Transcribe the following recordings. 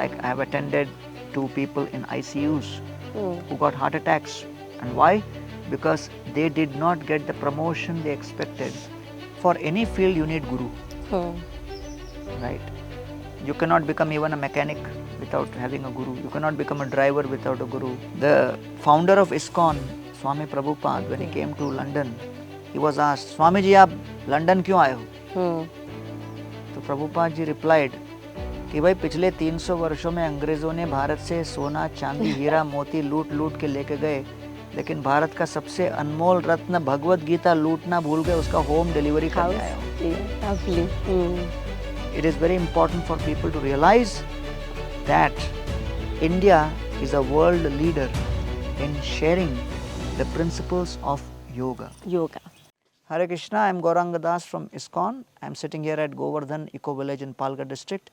Like I have attended to people in ICUs Hmm. who got heart attacks. And why? Because they did not get the promotion they expected. For any field, you need guru, Hmm. right? You cannot become even a mechanic without having a guru. You cannot become a driver without a guru. The founder of ISKCON, Swami Prabhupada, when he came to London, he was asked, Swamiji, आप London क्यों आए हो? Hmm. तो Prabhupada ji replied कि भाई पिछले 300 वर्षों में अंग्रेज़ों ने भारत से सोना चांदी हीरा मोती लूट लूट के लेके गए, लेकिन भारत का सबसे अनमोल रत्न भगवत गीता लूटना भूल गए, उसका होम डिलीवरी करने आया हूँ. Yeah, lovely. It is very important for people to realize that India is a world leader in sharing the principles of yoga. Yoga. Hare Krishna, I am Gauranga Das from ISKCON. I am sitting here at Govardhan Eco Village in Palghar district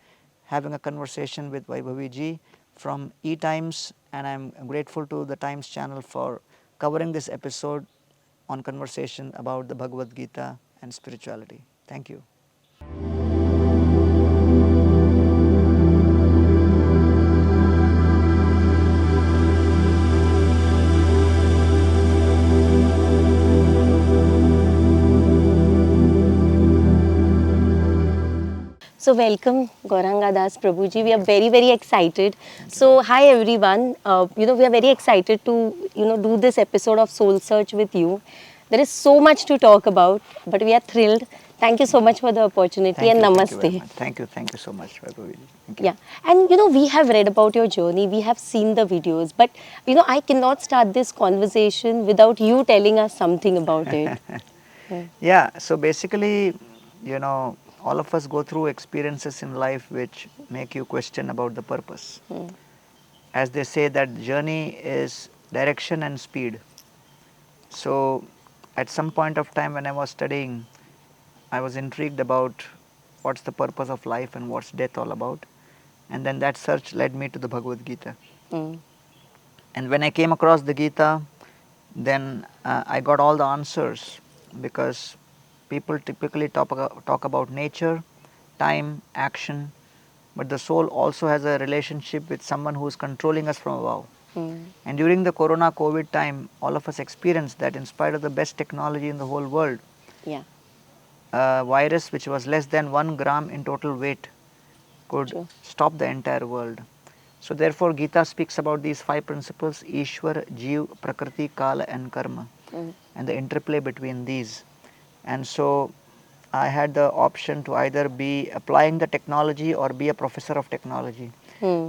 having a conversation with Vaibhavi ji from E-Times, and I am grateful to the Times channel for covering this episode on conversation about the Bhagavad Gita and spirituality. Thank you. So welcome Gauranga Das Prabhuji. We are very, very excited. So hi everyone. We are very excited to do this episode of Soul Search with you. There is so much to talk about, but we are thrilled. Thank you so much for the opportunity and Thank you namaste. very much. Thank you so much, Vaibhavi ji. Thank you. Yeah, and we have read about your journey, we have seen the videos, but I cannot start this conversation without you telling us something about it. Yeah, so basically, all of us go through experiences in life which make you question about the purpose. As they say, that journey is direction and speed. So, at some point of time when I was studying, I was intrigued about what's the purpose of life and what's death all about. And then that search led me to the Bhagavad Gita. Mm. And when I came across the Gita, then I got all the answers, because people typically talk about nature, time, action, but the soul also has a relationship with someone who is controlling us from above. And during the Corona COVID time, all of us experienced that in spite of the best technology in the whole world, Yeah, a virus which was less than 1 gram in total weight could true. stop the entire world. So therefore Gita speaks about these 5 principles: Ishwar, Jeev, Prakriti, Kala and Karma, and the interplay between these. And so I had the option to either be applying the technology or be a professor of technology.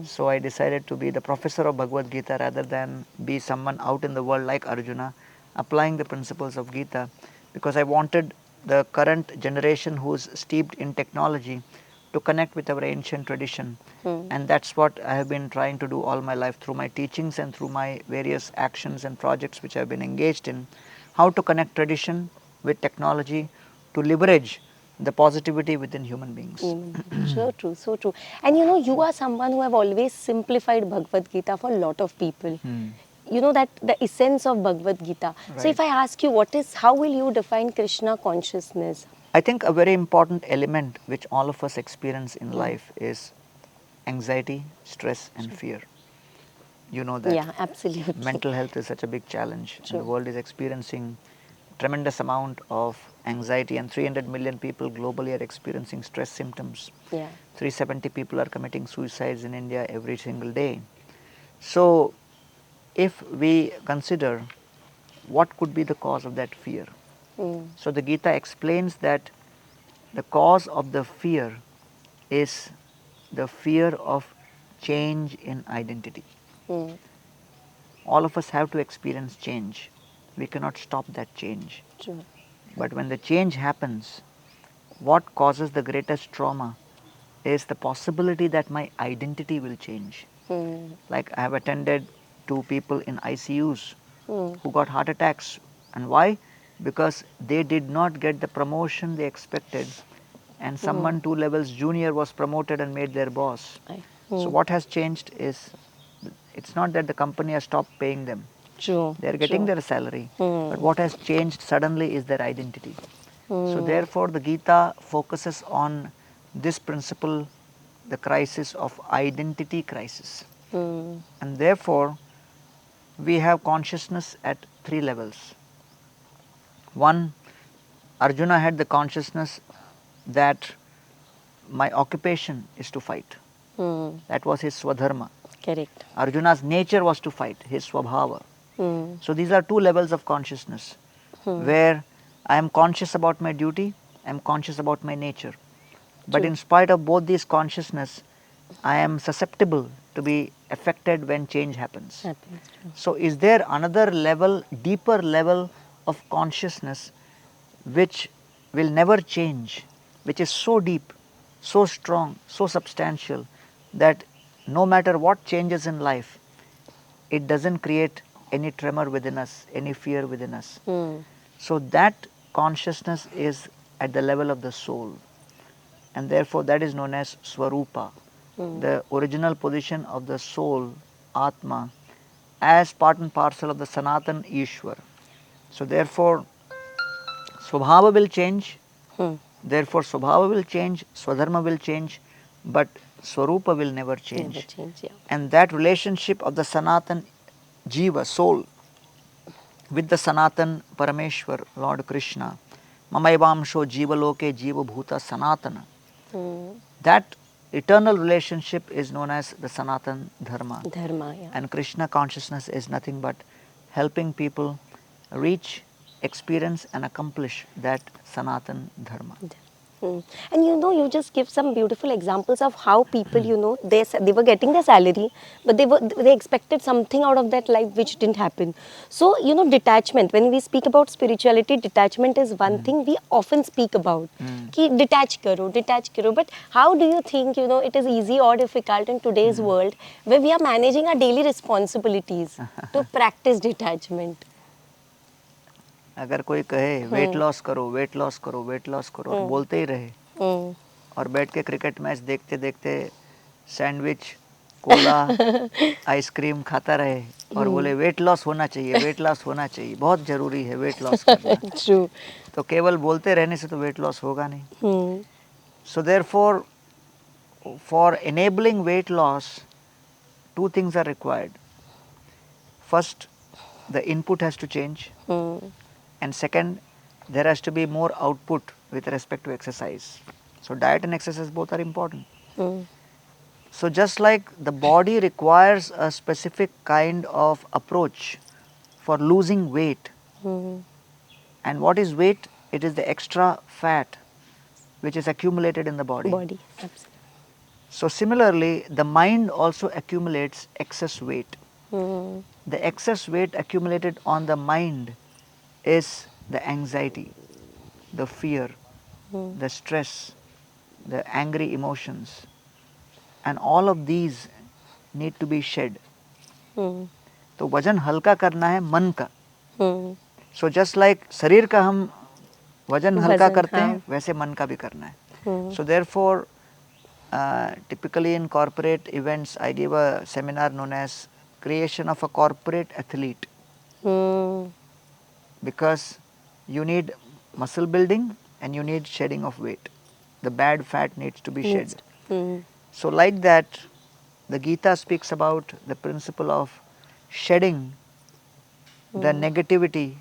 So I decided to be the professor of Bhagavad Gita rather than be someone out in the world like Arjuna applying the principles of Gita, because I wanted the current generation who is steeped in technology to connect with our ancient tradition. And that's what I have been trying to do all my life through my teachings and through my various actions and projects which I have been engaged in. How to connect tradition with technology to leverage the positivity within human beings. So true, so true. And you are someone who have always simplified Bhagavad Gita for a lot of people. You know that the essence of Bhagavad Gita. So if I Right. ask you, how will you define Krishna consciousness? I think a very important element which all of us experience in life is anxiety, stress, and fear. You know that Yeah, absolutely. mental health is such a big challenge, and the True. world is experiencing tremendous amount of anxiety, and 300 million people globally are experiencing stress symptoms. Yeah. 370 people are committing suicides in India every single day. So, if we consider what could be the cause of that fear, so the Gita explains that the cause of the fear is the fear of change in identity. All of us have to experience change. We cannot stop that change. True. But when the change happens, what causes the greatest trauma is the possibility that my identity will change. Like I have attended to people in ICUs who got heart attacks. And why? Because they did not get the promotion they expected, and someone 2 levels junior was promoted and made their boss. Right. So what has changed is, it's not that the company has stopped paying them. True. They are getting True. their salary. But what has changed suddenly is their identity. So therefore the Gita focuses on this principle the crisis of identity crisis. Hmm. And therefore, we have consciousness at three levels. One, Arjuna had the consciousness that my occupation is to fight. Hmm. That was his swadharma. Correct. Arjuna's nature was to fight, his swabhava. Hmm. So these are two levels of consciousness where I am conscious about my duty, I am conscious about my nature. But True. in spite of both these consciousness, I am susceptible to be affected when change happens. Happens. True. So is there another level, deeper level of consciousness which will never change, which is so deep, so strong, so substantial that no matter what changes in life, it doesn't create any tremor within us, any fear within us. Hmm. So that consciousness is at the level of the soul, and therefore that is known as Swarupa, the original position of the soul, Atma, as part and parcel of the Sanatan Ishwar. So therefore Swabhava will change, Hmm. therefore Swabhava will change, Swadharma will change, but Swarupa will never change. Never change. Yeah. And that relationship of the Sanatan Jiva, soul, with the Sanatan Parameshwar, Lord Krishna, Mamaivamsho Jivaloke Jiva Bhuta Sanatana, Hmm. that eternal relationship is known as the Sanatan Dharma. Dharma. Yeah. And Krishna consciousness is nothing but helping people reach, experience and accomplish that Sanatan Dharma. Hmm. And you know, you just give some beautiful examples of how people, you know, they were getting their salary, but they expected something out of that life which didn't happen. So you know, detachment. When we speak about spirituality, detachment is one thing we often speak about. कि detach करो. But how do you think, you know, it is easy or difficult in today's world where we are managing our daily responsibilities to practice detachment? अगर कोई कहे weight loss करो, weight loss करो, weight loss करो और बोलते ही रहे Hmm. और बैठ के क्रिकेट मैच देखते देखते सैंडविच, कोला, आइसक्रीम खाता रहे और बोले वेट लॉस होना चाहिए, वेट लॉस होना चाहिए, बहुत ज़रूरी है वेट लॉस करना, True. तो केवल बोलते रहने से तो वेट लॉस होगा नहीं. Hmm. So therefore, for enabling weight loss, two things are required. First, the input has to change, Hmm. and second, there has to be more output with respect to exercise. So diet and exercise both are important. Hmm. So just like the body requires a specific kind of approach for losing weight, Hmm. and what is weight? It is the extra fat which is accumulated in the body. Body. Absolutely. So similarly, the mind also accumulates excess weight. Hmm. The excess weight accumulated on the mind is the anxiety, the fear, the stress, the angry emotions, and all of these need to be shed. Hmm. तो वजन हल्का करना है मन का. Hmm. So just like शरीर का हम वजन हल्का वजन, करते हाँ. हैं वैसे मन का भी करना है. Hmm. So therefore typically in corporate events I give a seminar known as creation of a corporate athlete, Hmm. because you need muscle building and you need shedding of weight. The bad fat needs to be shed. Hmm. So like that, the Gita speaks about the principle of shedding the negativity.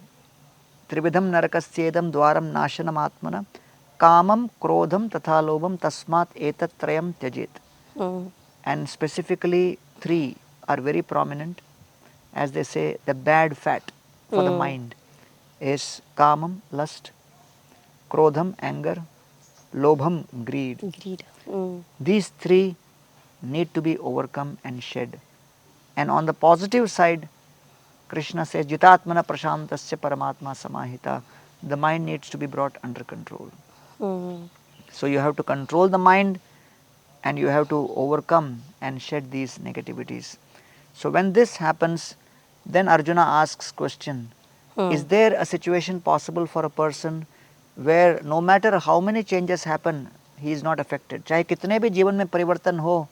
Trividham narakasyedam dwaram nashanam atmana kamam krodham tatha lobham tasmat etat trayam tyajet. Hmm. And specifically three are very prominent. As they say, the bad fat for the mind is kamam, lust, krodham, anger, lobham, greed. Greed. Hmm. These three need to be overcome and shed. And on the positive side, Krishna says, Jitatmana prashantasya paramatma samahita. The mind needs to be brought under control. Hmm. So you have to control the mind and you have to overcome and shed these negativities. So when this happens, then Arjuna asks question, is there a situation possible for a person where no matter how many changes happen, he is not affected? चाहे कितने भी जीवन में परिवर्तन हो,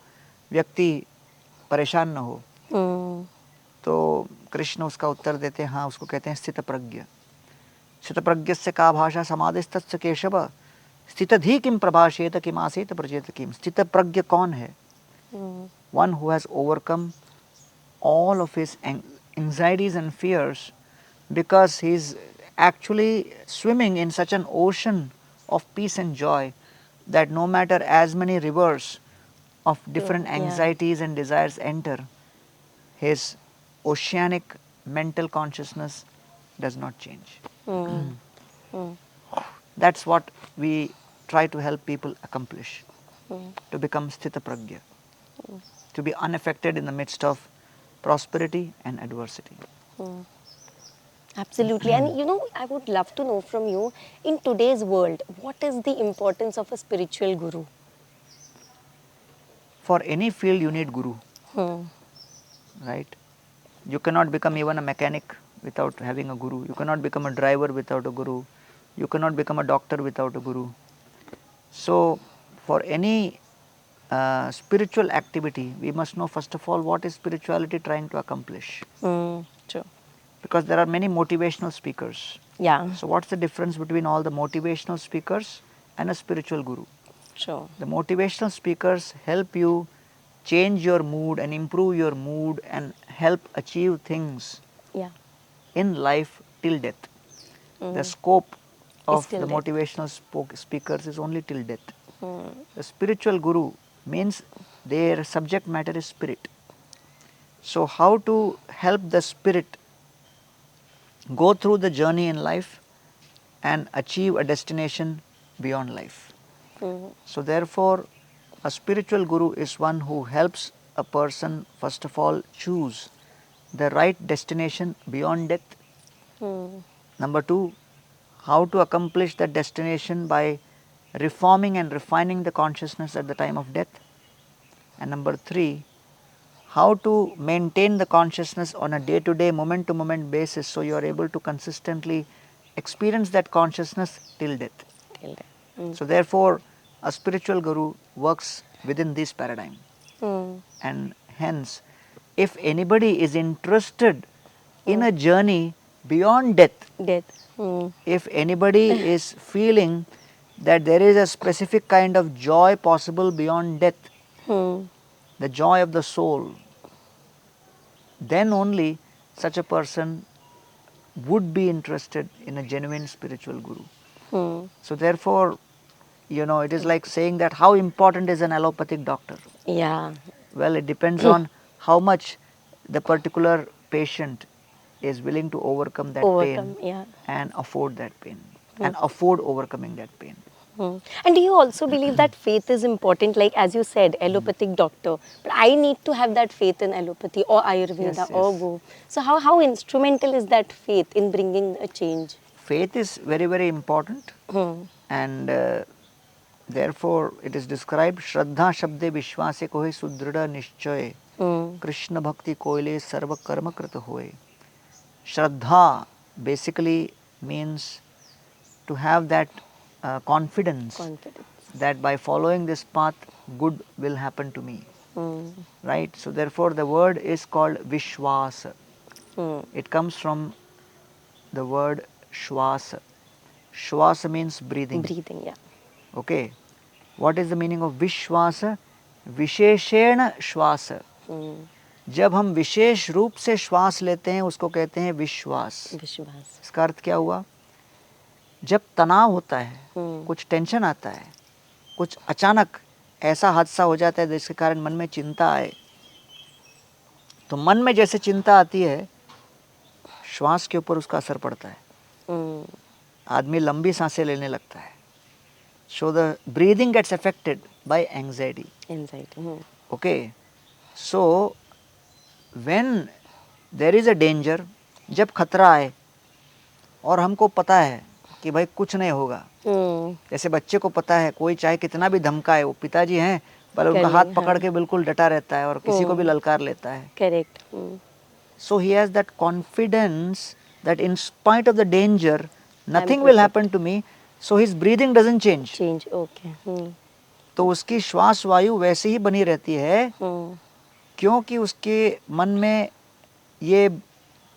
व्यक्ति परेशान न हो. Hmm. तो कृष्ण उसका उत्तर देते हैं, हाँ, उसको कहते हैं स्थित प्रज्ञ. स्थित प्रज्ञस्य का भाषा समाधिस्तस्य केशव, स्थितधि किम प्रभाषेत किम आसेत प्रचेत किम. स्थित प्रज्ञ कौन है? One who has overcome all of his anxieties and fears, because he is actually swimming in such an ocean of peace and joy that no matter as many rivers of different anxieties and desires enter, his oceanic mental consciousness does not change. That's what we try to help people accomplish, to become sthita pragya, to be unaffected in the midst of prosperity and adversity. Absolutely. And you know, I would love to know from you, in today's world, what is the importance of a spiritual guru? For any field you need guru, Hmm. right? You cannot become even a mechanic without having a guru. You cannot become a driver without a guru. You cannot become a doctor without a guru. So for any spiritual activity, we must know first of all what is spirituality trying to accomplish. True. Because there are many motivational speakers. Yeah. So what's the difference between all the motivational speakers and a spiritual guru? Sure. The motivational speakers help you change your mood and improve your mood and help achieve things Yeah. in life till death. The scope of till the death. motivational speakers is only till death. The spiritual guru means their subject matter is spirit. So how to help the spirit go through the journey in life and achieve a destination beyond life. So therefore, a spiritual guru is one who helps a person first of all choose the right destination beyond death. Number two, how to accomplish that destination by reforming and refining the consciousness at the time of death. And number three, how to maintain the consciousness on a day-to-day, moment-to-moment basis so you are able to consistently experience that consciousness till death. Till death. So therefore, a spiritual guru works within this paradigm. And hence, if anybody is interested in a journey beyond death, Death. if anybody is feeling that there is a specific kind of joy possible beyond death, the joy of the soul, then only such a person would be interested in a genuine spiritual guru. So therefore, you know, it is like saying that how important is an allopathic doctor? Yeah. Well, it depends on how much the particular patient is willing to overcome that Overcome, pain yeah. and afford that pain and afford overcoming that pain. And do you also believe that faith is important? Like, as you said, allopathic doctor. But I need to have that faith in allopathy or Ayurveda Yes, or yes. Go. So how instrumental is that faith in bringing a change? Faith is very, very important, and therefore it is described Shraddha Shabde Vishwase Kohe Sudrida Nishchaye Krishna Bhakti Koile Sarva Karma Krita Hoye. Shraddha basically means to have that confidence that by following this path good will happen to me, right? So therefore the word is called Vishwasa. It comes from the word Shwasa. Shwasa means breathing. Breathing, yeah. Okay. What is the meaning of Vishwasa? विशेषेण श्वास. जब हम विशेष रूप से श्वास लेते हैं उसको कहते हैं विश्वास. विश्वास. इसका अर्थ क्या हुआ? जब तनाव होता है, कुछ टेंशन आता है, कुछ अचानक ऐसा हादसा हो जाता है जिसके कारण मन में चिंता आए, तो मन में जैसे चिंता आती है श्वास के ऊपर उसका असर पड़ता है. आदमी लंबी सांसें लेने लगता है. So the breathing gets affected by anxiety. Okay. So when there is a danger, जब खतरा आए और हमको पता है कि भाई कुछ नहीं होगा, जैसे बच्चे को पता है कोई चाहे कितना भी धमकाए, वो पिताजी हैं पर उनका हाथ पकड़ के बिल्कुल डटा रहता है और किसी को भी ललकार लेता है. Correct. So he has that confidence that in spite of the danger, nothing will happen to me. So his breathing doesn't change. Okay. तो उसकी श्वास वायु वैसे ही बनी रहती है क्योंकि उसके मन में ये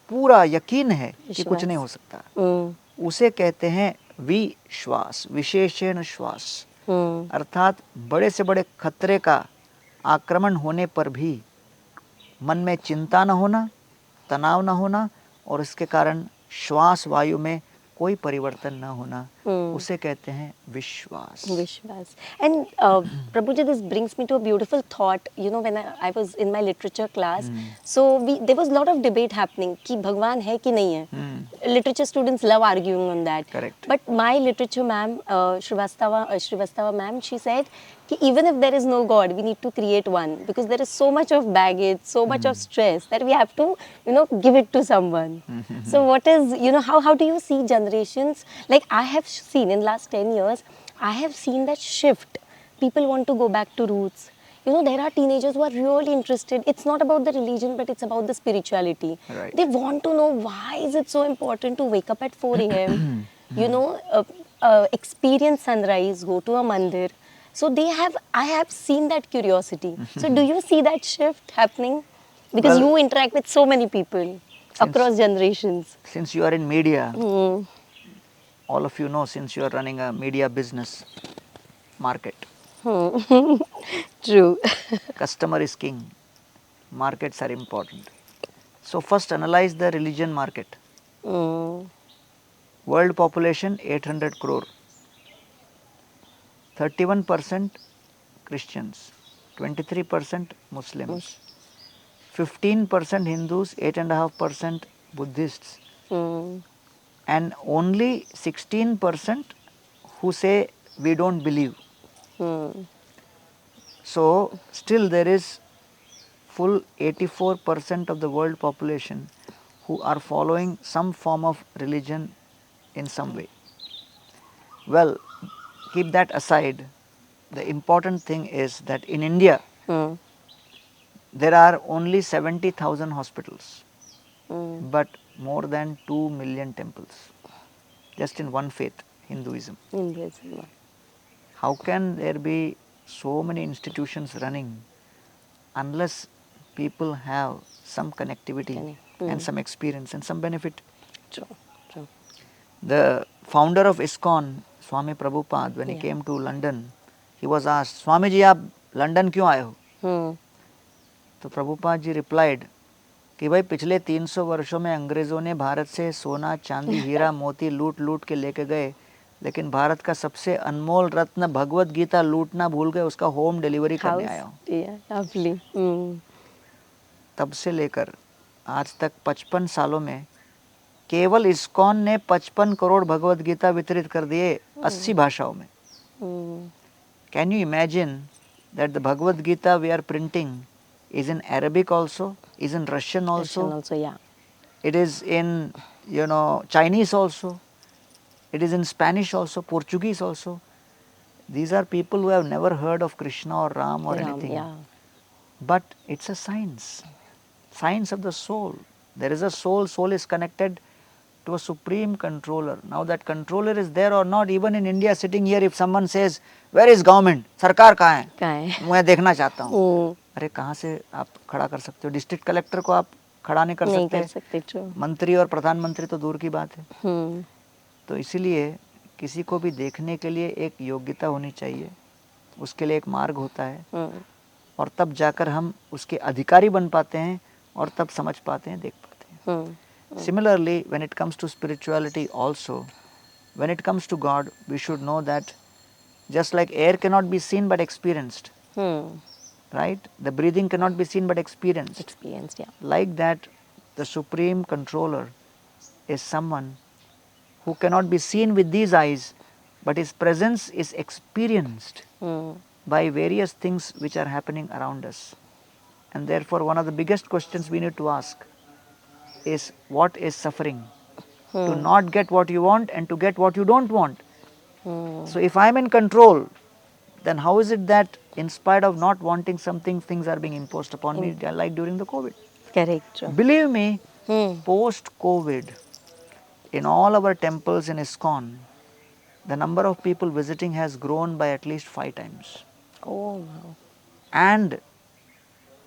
पूरा यकीन है कि कुछ नहीं हो सकता. उसे कहते हैं विश्वास, विशेषण श्वास, Hmm. अर्थात बड़े से बड़े खतरे का आक्रमण होने पर भी मन में चिंता न होना, तनाव न होना और इसके कारण श्वास वायु में कोई परिवर्तन न होना, उसे कहते हैं विश्वास. Vishwas. And Prabhuji, this brings me to a beautiful thought. You know, when I was in my literature class, so there was a lot of debate happening कि भगवान है कि नहीं है. Literature students love arguing on that. Correct. But my literature ma'am, Shrivastava ma'am, she said कि even if there is no God, we need to create one because there is so much of baggage, so much of stress that we have to, give it to someone. So what is, how do you see generations? Like I have seen in last 10 years, I have seen that shift. People want to go back to roots. There are teenagers who are really interested. It's not about the religion, but it's about the spirituality. Right. They want to know why is it so important to wake up at 4 a.m. Experience sunrise, go to a mandir. So I have seen that curiosity. So do you see that shift happening? Because Well, you interact with so many people across generations. Since you are in media, Hmm. all of you know, since you are running a media business market, True. customer is king, markets are important. So first analyze the religion market. Hmm. World population 800 crore, 31% Christians, 23% Muslims, 15% Hindus, 8.5% Buddhists, Hmm. and only 16% who say we don't believe. Hmm. So still there is full 84% of the world population who are following some form of religion in some way. Well, keep that aside. The important thing is that in India Hmm. there are only 70,000 hospitals, Hmm. but more than 2 million temples, just in one faith, Hinduism. Hinduism. How can there be so many institutions running unless people have some connectivity and some experience and some benefit? True. True. The founder of ISKCON, Swami Prabhupada, when he Yeah. came to London, he was asked, Swami ji, आप London क्यों आए हो? Hmm. तो Prabhupada ji replied कि भाई पिछले 300 वर्षों में अंग्रेज़ों ने भारत से सोना, चांदी, हीरा, मोती लूट लूट के लेके गए, लेकिन भारत का सबसे अनमोल रत्न भगवत गीता लूटना भूल गए, उसका होम डिलीवरी करने आया हूँ. Yeah, lovely. Hmm. तब से लेकर आज तक 55 सालों में केवल इस्कॉन ने 55 करोड़ भगवत गीता वितरित कर दिए 80 भाषाओं में. Hmm. Can you imagine that the Bhagavad Gita we are printing is in Arabic also, is in Russian also, Russian also, yeah. it is in Chinese also, it is in Spanish also, Portuguese also. These are people who have never heard of Krishna or Ram or Ram, anything. yeah. But it's a science of the soul. There is a soul, soul is connected to a supreme controller. Now that controller is there or not, even in India sitting here, if someone says, where is government? सरकार कहाँ है? कहाँ है? मैं देखना चाहता हूँ. Hmm. अरे कहाँ से आप खड़ा कर सकते हो? डिस्ट्रिक्ट कलेक्टर को आप खड़ा नहीं कर नहीं सकते. कर सकते, true. मंत्री और प्रधानमंत्री तो दूर की बात है. Hmm. तो इसीलिए किसी को भी देखने के लिए एक योग्यता होनी चाहिए, उसके लिए एक मार्ग होता है, Hmm. और तब जाकर हम उसके अधिकारी बन पाते हैं और तब समझ पाते हैं, देख पाते हैं. Hmm. Similarly, when it comes to spirituality also, when it comes to God, we should know that just like air cannot be seen but experienced, Hmm. right? The breathing cannot be seen but experienced. Experienced, yeah. Like that, the supreme controller is someone who cannot be seen with these eyes, but his presence is experienced Hmm. by various things which are happening around us. And therefore, one of the biggest questions we need to ask is, what is suffering? To not get what you want and to get what you don't want. So if I am in control, then how is it that in spite of not wanting something, things are being imposed upon me, like during the COVID? Correct, true. Believe me, Hmm. post-COVID, in all our temples in ISKCON, the number of people visiting has grown by at least 5 times. Oh, wow. And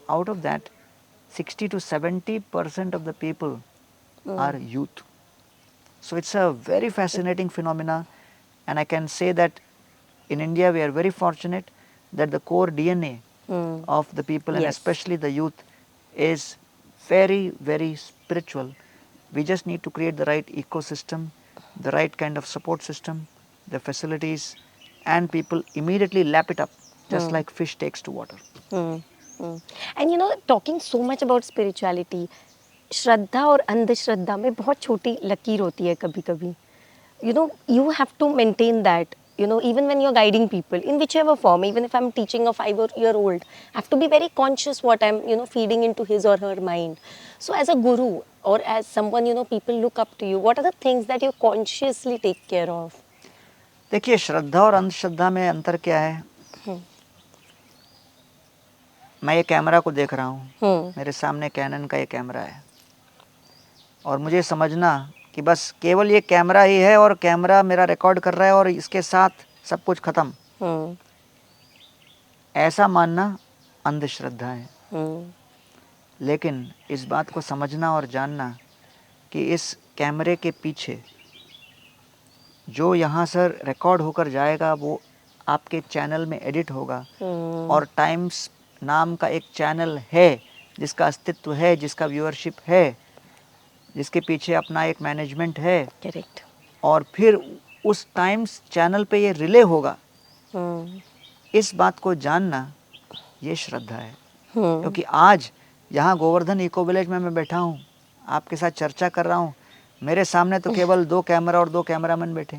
out of that, 60 to 70% of the people are youth. So it's a very fascinating phenomena. and I can say that in India we are very fortunate that the core DNA of the people and Yes. especially the youth is very, very spiritual. We just need to create the right ecosystem, the right kind of support system, the facilities, and people immediately lap it up, just like fish takes to water. Hmm. Hmm. And you know, talking so much about spirituality, श्रद्धा और अंधश्रद्धा में बहुत छोटी लकीर होती है कभी कभी. You know, you have to maintain that. You know, even when you're guiding people in whichever form, even if I'm teaching a 5-year-old, I have to be very conscious what I'm, you know, feeding into his or her mind. So as a guru or as someone, you know, people look up to you, what are the things that you consciously take care of? देखिए, श्रद्धा और अंधश्रद्धा में अंतर क्या है? मैं ये camera को देख रहा हूँ, मेरे सामने कैनन का ये कैमरा है और मुझे समझना कि बस केवल ये कैमरा ही है और कैमरा मेरा रिकॉर्ड कर रहा है और इसके साथ सब कुछ खत्म, ऐसा मानना अंधश्रद्धा है. लेकिन इस बात को समझना और जानना कि इस कैमरे के पीछे जो यहाँ से रिकॉर्ड होकर जाएगा वो आपके चैनल में एडिट होगा और टाइम्स नाम का एक चैनल है जिसका अस्तित्व है, जिसका व्यूअरशिप है, जिसके पीछे अपना एक मैनेजमेंट है. करेक्ट. और फिर उस टाइम्स चैनल पे ये रिले होगा. इस बात को जानना ये श्रद्धा है. क्योंकि आज यहाँ गोवर्धन इको विलेज में मैं बैठा हूँ, आपके साथ चर्चा कर रहा हूँ, मेरे सामने तो केवल 2 कैमरा और 2 कैमरामैन बैठे.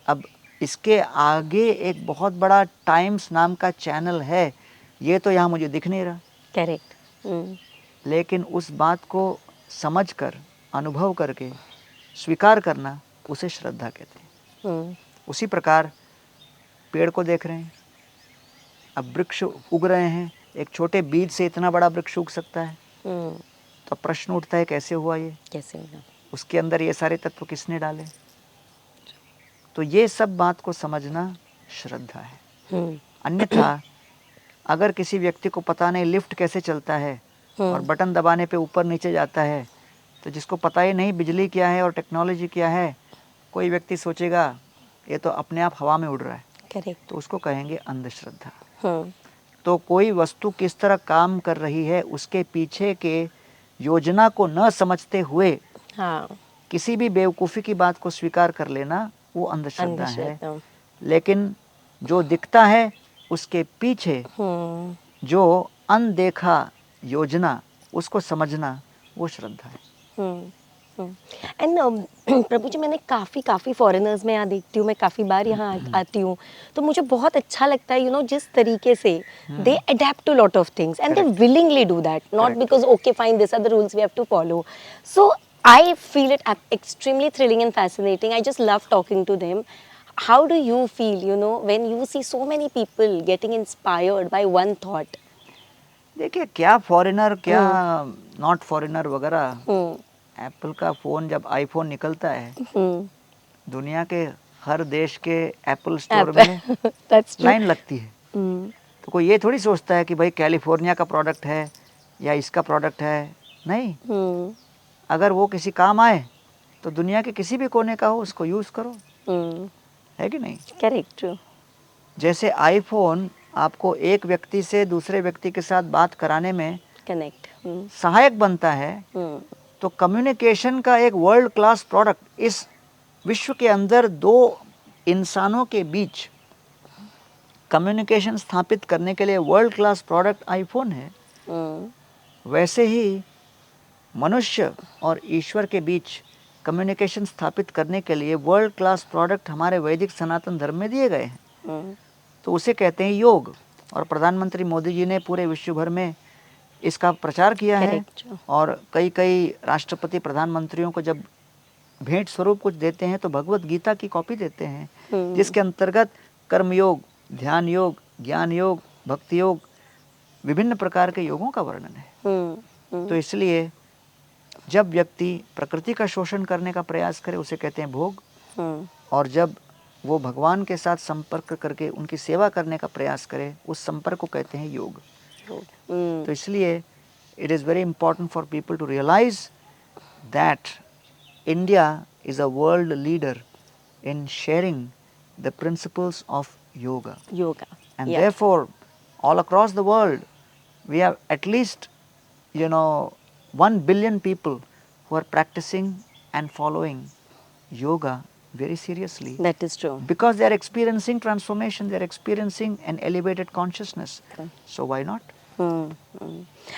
अब इसके आगे एक बहुत बड़ा टाइम्स नाम का चैनल है, ये तो यहाँ मुझे दिख नहीं रहा. करेक्ट. लेकिन उस बात को समझकर, अनुभव करके स्वीकार करना, उसे श्रद्धा कहते हैं. उसी प्रकार पेड़ को देख रहे हैं, अब वृक्ष उग रहे हैं, एक छोटे बीज से इतना बड़ा वृक्ष उग सकता है. तो प्रश्न उठता है कैसे हुआ ये, कैसे हुआ, उसके अंदर ये सारे तत्व किसने डाले. तो ये सब बात को समझना श्रद्धा है. अन्यथा अगर किसी व्यक्ति को पता नहीं लिफ्ट कैसे चलता है और बटन दबाने पे ऊपर नीचे जाता है, तो जिसको पता ही नहीं बिजली क्या है और टेक्नोलॉजी क्या है, कोई व्यक्ति सोचेगा ये तो अपने आप हवा में उड़ रहा है. करेक्ट. तो उसको कहेंगे अंधश्रद्धा. तो कोई वस्तु किस तरह काम कर रही है उसके पीछे के योजना को न समझते हुए किसी भी बेवकूफ़ी की बात को स्वीकार कर लेना वो अंधश्रद्धा है. लेकिन जो दिखता है उसके पीछे जो अनदेखा योजना, उसको समझना वो श्रद्धा है. एंड प्रभु जी, मैंने काफ़ी फॉरेनर्स में यहाँ देखती हूँ, मैं काफ़ी बार यहाँ आती हूँ, तो मुझे बहुत अच्छा लगता है, यू नो, जिस तरीके से they adapt to lot of things and they willingly do that, not because okay fine this are the rules we have to follow. So I feel it extremely thrilling and fascinating. I just love talking to them. How do you feel, you know, when you see so many people getting inspired by one thought? देखिए, क्या foreigner, क्या not foreigner वगैरह. Apple का phone जब iPhone निकलता है, दुनिया के हर देश के एप्पल स्टोर में लाइन लगती है. तो कोई ये थोड़ी सोचता है कि भाई कैलिफोर्निया का प्रोडक्ट है या इसका प्रोडक्ट है. नहीं, अगर वो किसी काम आए तो दुनिया के किसी भी कोने का हो उसको यूज़ करो. है कि नहीं? करेक्ट. जैसे आईफोन आपको एक व्यक्ति से दूसरे व्यक्ति के साथ बात कराने में कनेक्ट सहायक बनता है, तो कम्युनिकेशन का एक वर्ल्ड क्लास प्रोडक्ट इस विश्व के अंदर 2 इंसानों के बीच कम्युनिकेशन स्थापित करने के लिए वर्ल्ड क्लास प्रोडक्ट आईफोन है. वैसे ही मनुष्य और ईश्वर के बीच कम्युनिकेशन स्थापित करने के लिए वर्ल्ड क्लास प्रोडक्ट हमारे वैदिक सनातन धर्म में दिए गए हैं. तो उसे कहते हैं योग. और प्रधानमंत्री मोदी जी ने पूरे विश्व भर में इसका प्रचार किया है. और कई राष्ट्रपति प्रधानमंत्रियों को जब भेंट स्वरूप कुछ देते हैं तो भगवत गीता की कॉपी देते हैं, जिसके अंतर्गत कर्म योग, ध्यान योग, ज्ञान योग, भक्ति योग, विभिन्न प्रकार के योगों का वर्णन है. तो इसलिए जब व्यक्ति प्रकृति का शोषण करने का प्रयास करे उसे कहते हैं भोग, और जब वो भगवान के साथ संपर्क करके उनकी सेवा करने का प्रयास करे उस संपर्क को कहते हैं योग. तो इसलिए it is very important for people to realise that India is a world leader in sharing the principles of yoga. Yoga. And Yeah. therefore, all across the world, we have at least, 1 billion people who are practicing and following yoga very seriously, That is true. because they are experiencing transformation, they are experiencing an elevated consciousness. So why not? Hmm.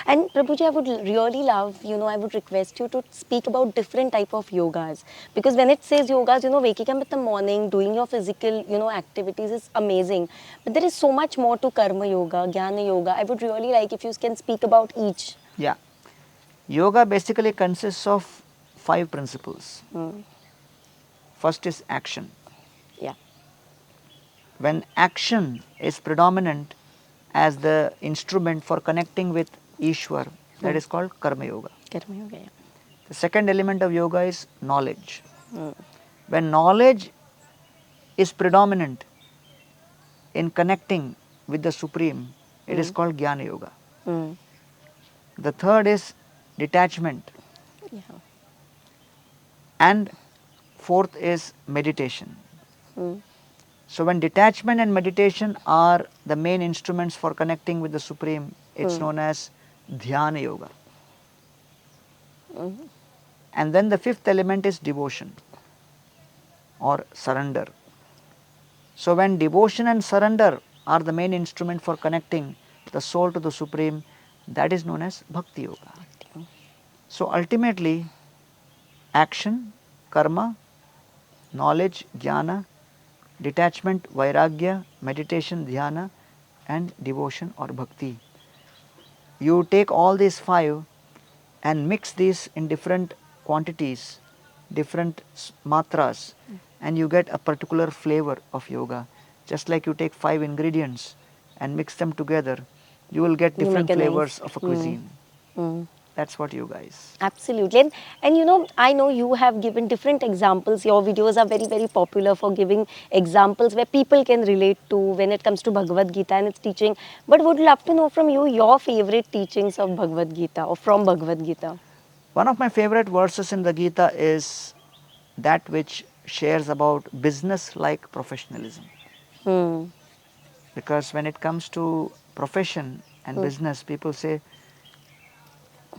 And Prabhuji, I would really love, I would request you to speak about different type of yogas, because when it says yogas, waking up in the morning, doing your physical, activities is amazing. But there is so much more to karma yoga, jnana yoga. I would really like if you can speak about each. Yeah. Yoga basically consists of 5 principles. First is action. Yeah. When action is predominant as the instrument for connecting with Ishwar, that is called Karma Yoga. Karma yoga. Yeah. The second element of yoga is knowledge. When knowledge is predominant in connecting with the Supreme, it is called Jnana Yoga. Hmm. The third is detachment. Yeah. And fourth is meditation. Hmm. So when detachment and meditation are the main instruments for connecting with the Supreme, it's known as Dhyana Yoga. And then the fifth element is devotion or surrender. So when devotion and surrender are the main instrument for connecting the soul to the Supreme, that is known as Bhakti Yoga. So ultimately, action, karma, knowledge, jnana, detachment, vairagya, meditation, dhyana, and devotion or bhakti. You take all these 5 and mix these in different quantities, different matras, and you get a particular flavor of yoga. Just like you take 5 ingredients and mix them together, you will get You make different a flavors nice. of a cuisine. Hmm. That's what yoga is. Absolutely. And I know you have given different examples. Your videos are very, very popular for giving examples where people can relate to when it comes to Bhagavad Gita and its teaching. But would love to know from you your favorite teachings of Bhagavad Gita or from Bhagavad Gita. One of my favorite verses in the Gita is that which shares about business like professionalism. Hmm. Because when it comes to profession and business, people say,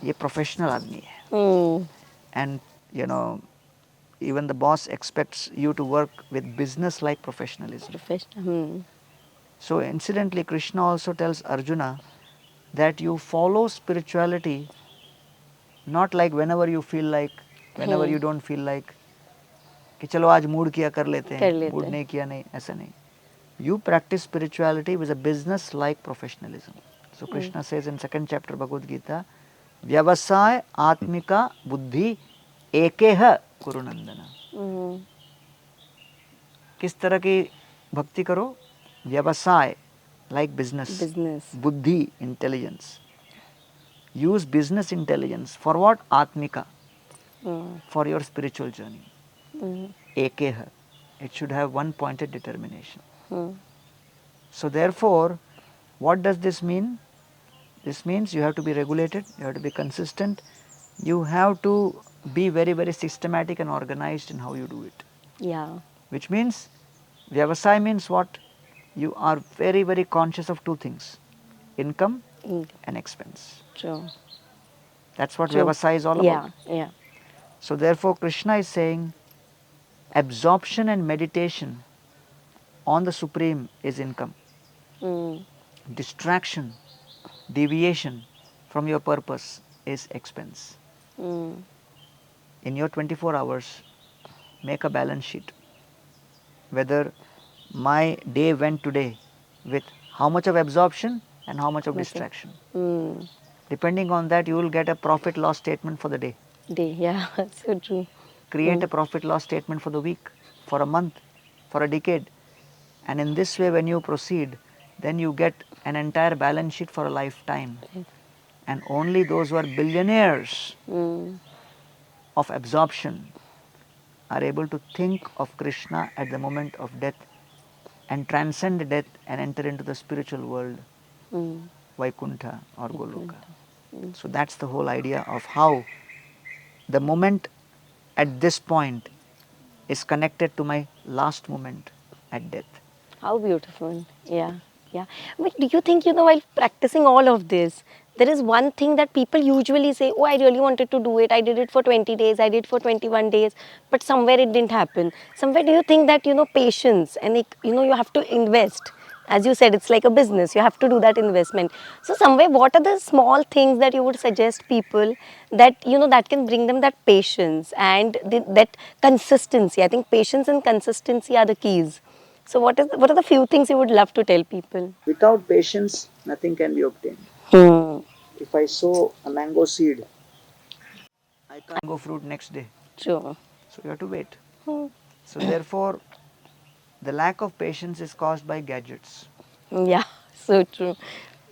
ये professional आदमी है. Hmm. And you know, even the boss expects you to work with business like professionalism. Professional. Hmm. So incidentally, Krishna also tells Arjuna that you follow spirituality not like whenever you feel like, whenever you don't feel like, कि चलो आज mood किया कर लेते कर हैं, लेते mood हैं. नहीं किया नहीं, ऐसा नहीं. You practice spirituality with a business like professionalism. So Krishna says in second chapter Bhagavad Gita, व्यवसाय आत्मिका बुद्धि एकेह कुरु नंदन. Hmm. किस तरह की भक्ति करो? व्यवसाय like business, Business. बुद्धि intelligence. Use business intelligence for what? Atmika, Hmm. for your spiritual journey. Hmm. Ekeh, it should have one pointed determination. Hmm. So therefore, what does this mean? This means you have to be regulated, you have to be consistent, you have to be very, very systematic and organized in how you do it. Yeah. Which means, Vyavasai means what? You are very, very conscious of 2 things, income Hmm. and expense. True. That's what True. Vyavasai is all about. Yeah. Yeah. So therefore, Krishna is saying, absorption and meditation on the Supreme is income. Hmm. Distraction, deviation from your purpose is expense. Hmm. In your 24 hours, make a balance sheet. Whether my day went today with how much of absorption and how much of Nothing. distraction. Hmm. Depending on that, you will get a profit loss statement for the day. Day. Yeah. So true. Create a profit loss statement for the week, for a month, for a decade. And in this way, when you proceed, then you get an entire balance sheet for a lifetime. And only those who are billionaires Hmm. of absorption are able to think of Krishna at the moment of death and transcend death and enter into the spiritual world, Hmm. Vaikuntha or Goloka. So that's the whole idea of how the moment at this point is connected to my last moment at death. How beautiful. Yeah, yeah. But do you think, while practicing all of this, there is one thing that people usually say, oh, I really wanted to do it. I did it for 20 days, I did it for 21 days, but somewhere it didn't happen. Somewhere do you think that, patience and, you have to invest. As you said, it's like a business. You have to do that investment. So somewhere, what are the small things that you would suggest people that, that can bring them that patience and that consistency? I think patience and consistency are the keys. So what are the few things you would love to tell people? Without patience, nothing can be obtained. Hmm. If I sow a mango seed, I can't go fruit next day. True. So you have to wait. Hmm. So therefore, the lack of patience is caused by gadgets. Yeah, so true.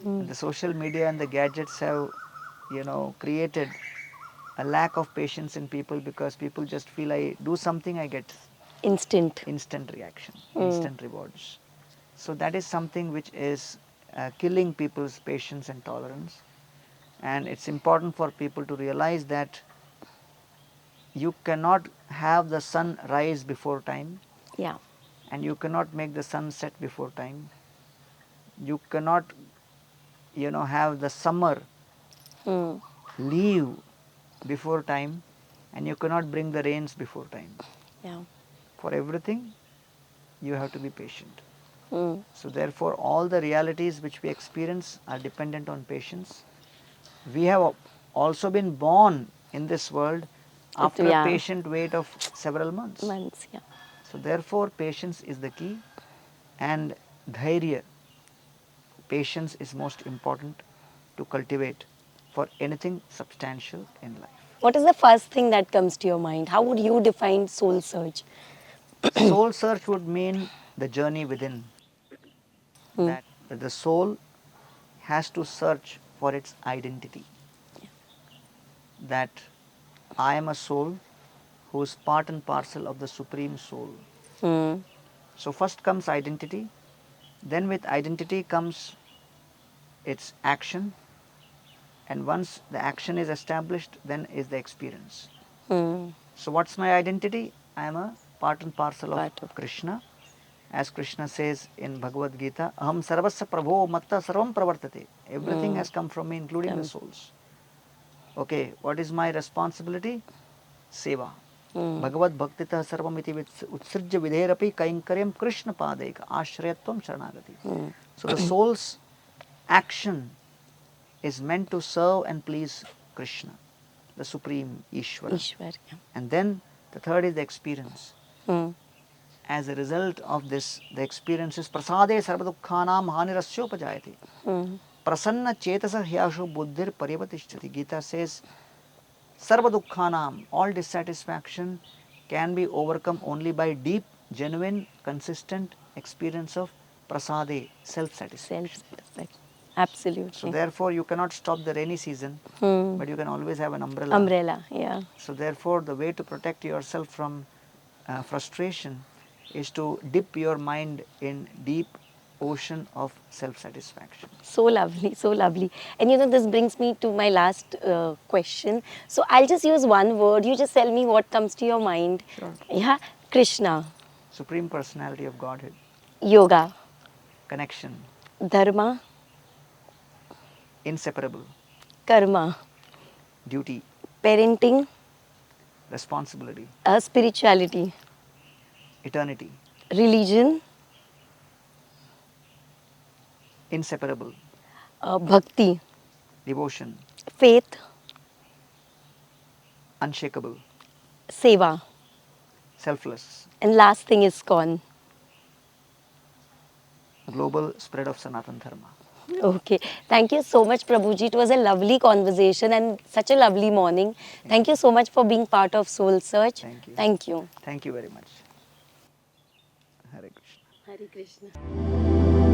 And the social media and the gadgets have, created a lack of patience in people because people just feel I do something, I get Instant. instant reaction, instant rewards. So that is something which is killing people's patience and tolerance. And it's important for people to realize that you cannot have the sun rise before time, Yeah. and you cannot make the sun set before time. You cannot, have the summer Hmm. leave before time, and you cannot bring the rains before time. Yeah. For everything, you have to be patient. Hmm. So therefore, all the realities which we experience are dependent on patience. We have also been born in this world after a Yeah. patient wait of several months. Months. Yeah. So therefore, patience is the key, and dhairya, patience is most important to cultivate for anything substantial in life. What is the first thing that comes to your mind? How would you define soul search? Soul search would mean the journey within, Hmm. that the soul has to search for its identity, that I am a soul who is part and parcel of the Supreme Soul. Hmm. So first comes identity, then with identity comes its action, and once the action is established, then is the experience. Hmm. So what's my identity? I am a part and parcel of Part of. Krishna. As Krishna says in Bhagavad Gita, Aham sarvasya prabho matta sarvam pravartate. Everything has come from me, including the souls. Okay, what is my responsibility? Seva. Bhagavad bhaktitah sarvam iti utsrijya vidherapi kainkaryam Krishna padeka ashrayatvam sharanagati. So the soul's action is meant to serve and please Krishna, the Supreme Ishvara. Ishwar. Yeah. And then the third is the experience. Hmm. As a result of this, the experience is prasade sarvadukhanam hanirasyopajayate. Prasanna chetasa hyasho buddhir parivatishtati. Gita says, sarvadukhanam, all dissatisfaction can be overcome only by deep, genuine, consistent experience of prasade, self-satisfaction. Self-satisfaction. Absolutely. So therefore, you cannot stop the rainy season, Hmm. but you can always have an umbrella. Umbrella. Yeah. So therefore, the way to protect yourself from frustration is to dip your mind in deep ocean of self-satisfaction. So lovely, so lovely. And this brings me to my last question. So I'll just use one word. You just tell me what comes to your mind. Sure. Yeah. Krishna, Supreme Personality of Godhead, yoga, connection, dharma, inseparable, karma, duty, parenting, responsibility, spirituality, eternity, religion, inseparable, bhakti, devotion, faith, unshakable, seva. selfless, And last thing is ISKCON. global spread of Sanatan Dharma. Okay. Thank you so much, Prabhuji. It was a lovely conversation and such a lovely morning. Thank you so much for being part of Soul Search. Thank you. Thank you. Thank you very much. Hare Krishna. Hare Krishna.